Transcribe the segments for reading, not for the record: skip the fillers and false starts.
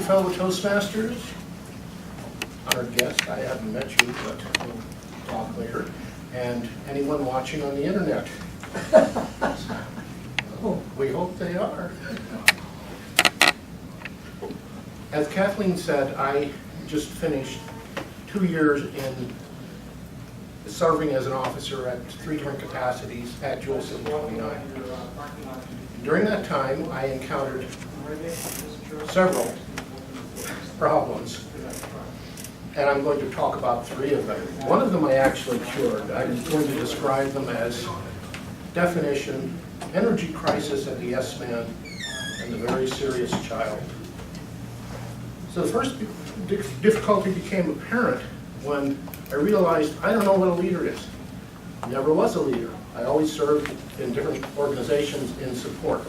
fellow Toastmasters, honored guest, I haven't met you, but we'll talk later, and anyone watching on the internet. Oh, we hope they are. As Kathleen said, I just finished 2 years in serving as an officer at 3 different capacities at Jewel 729. During that time, I encountered several problems, and I'm going to talk about 3 of them. One of them I actually cured. I'm going to describe them as definition, energy crisis of the yes man, and the very serious child. So the first difficulty became apparent when I realized I don't know what a leader is. Never was a leader. I always served in different organizations in support.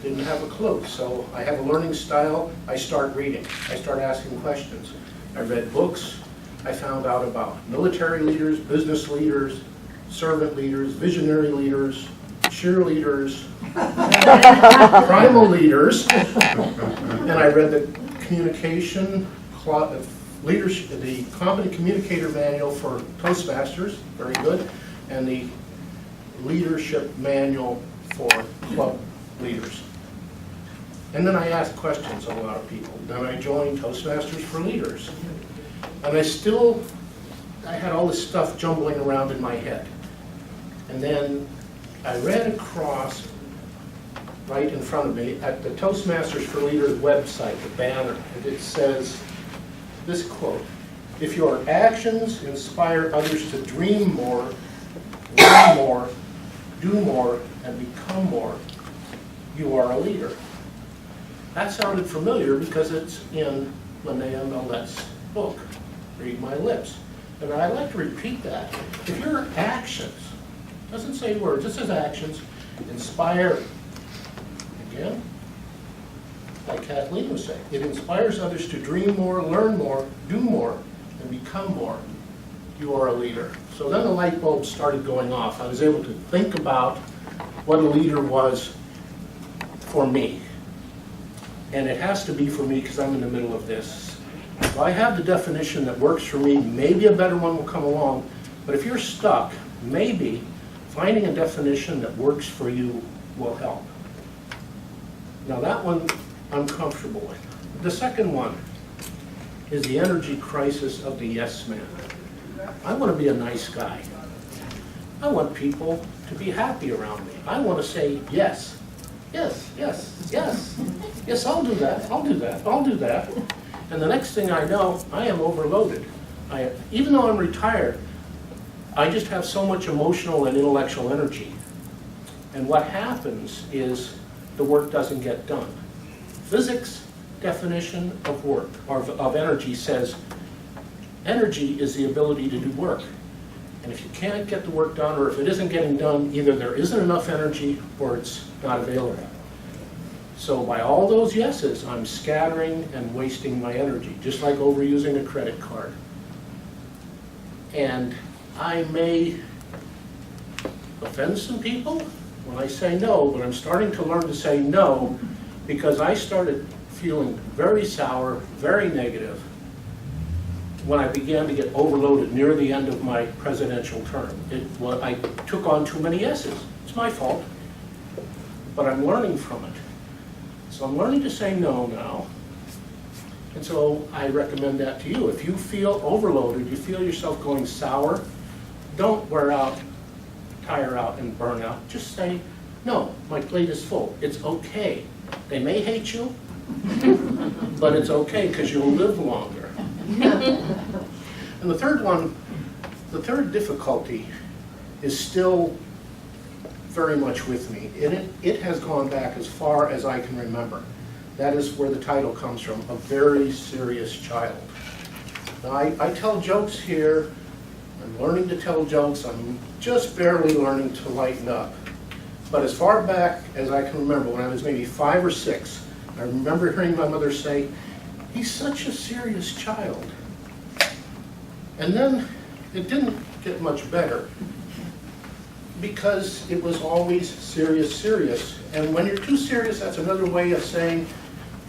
Didn't have a clue, so I have a learning style. I start reading. I start asking questions. I read books. I found out about military leaders, business leaders, servant leaders, visionary leaders, cheerleaders, primal leaders, and I read the communication leadership, the Competent Communicator Manual for Toastmasters, very good, and the Leadership Manual for Club Leaders. And then I asked questions of a lot of people. Then I joined Toastmasters for Leaders. And I had all this stuff jumbling around in my head. And then I ran across, right in front of me, at the Toastmasters for Leaders website, the banner, and it says this quote: "If your actions inspire others to dream more, learn more, do more, and become more, you are a leader." That sounded familiar because it's in Linnea Millett's book, Read My Lips. And I like to repeat that. If your actions, doesn't say words, it says actions, inspire, again, like Kathleen was saying, it inspires others to dream more, learn more, do more, and become more. You are a leader. So then the light bulb started going off. I was able to think about what a leader was for me. And it has to be for me because I'm in the middle of this. So I have the definition that works for me. Maybe a better one will come along. But if you're stuck, maybe finding a definition that works for you will help. Now that one I'm comfortable with. The second one is the energy crisis of the yes man. I want to be a nice guy. I want people to be happy around me. I want to say yes. Yes, yes, yes. Yes, I'll do that, I'll do that, I'll do that. And the next thing I know, I am overloaded. Even though I'm retired, I just have so much emotional and intellectual energy. And what happens is the work doesn't get done. Physics definition of work, or of energy, says energy is the ability to do work. And if you can't get the work done, or if it isn't getting done, either there isn't enough energy or it's not available. So by all those yeses, I'm scattering and wasting my energy, just like overusing a credit card. And I may offend some people when I say no, but I'm starting to learn to say no because I started feeling very sour, very negative when I began to get overloaded near the end of my presidential term. I took on too many yeses. It's my fault, but I'm learning from it. So I'm learning to say no now, and so I recommend that to you. If you feel overloaded, you feel yourself going sour, don't wear out, tire out, and burn out. Just say, no, my plate is full. It's okay. They may hate you, but it's okay because you'll live longer. And the third difficulty is still very much with me. It has gone back as far as I can remember. That is where the title comes from, a very serious child. Now, I tell jokes here. I'm learning to tell jokes. I'm just barely learning to lighten up. But as far back as I can remember, when I was maybe 5 or 6, I remember hearing my mother say, "He's such a serious child." And then it didn't get much better because it was always serious, serious. And when you're too serious, that's another way of saying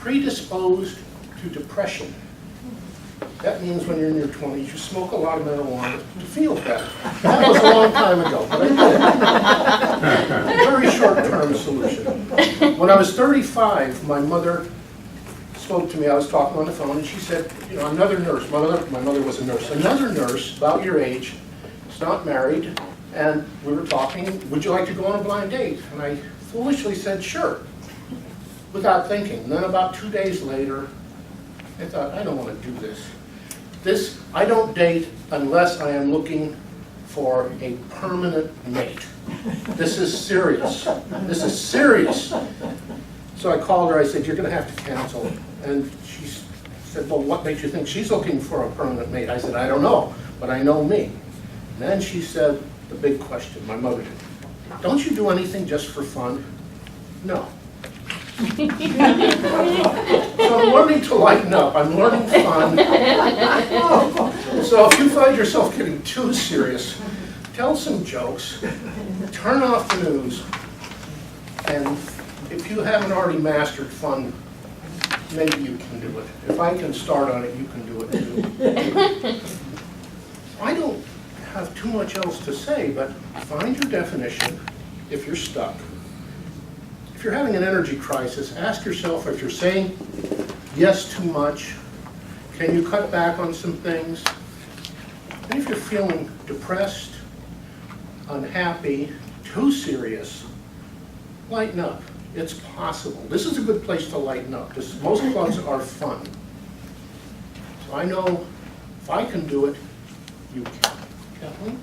predisposed to depression. That means when you're in your 20s, you smoke a lot of marijuana to feel better. That was a long time ago, but I did. Very short-term solution. When I was 35, my mother spoke to me. I was talking on the phone, and she said, you know, another nurse, my mother was a nurse, another nurse about your age, is not married, and we were talking, would you like to go on a blind date? And I foolishly said, sure, without thinking. And then about 2 days later, I thought, I don't want to do this. I don't date unless I am looking for a permanent mate. This is serious. This is serious. So I called her, I said, you're going to have to cancel. And she said, well, what makes you think she's looking for a permanent mate? I said, I don't know, but I know me. And then she said the big question, my mother did, don't you do anything just for fun? No. So I'm learning to lighten up. I'm learning fun. So if you find yourself getting too serious, tell some jokes, turn off the news, and if you haven't already mastered fun, maybe you can do it. If I can start on it, you can do it too. I don't have too much else to say, but find your definition if you're stuck. If you're having an energy crisis, ask yourself if you're saying yes too much, can you cut back on some things? And if you're feeling depressed, unhappy, too serious, lighten up. It's possible. This is a good place to lighten up. Most clubs are fun. So I know if I can do it, you can. Kathleen?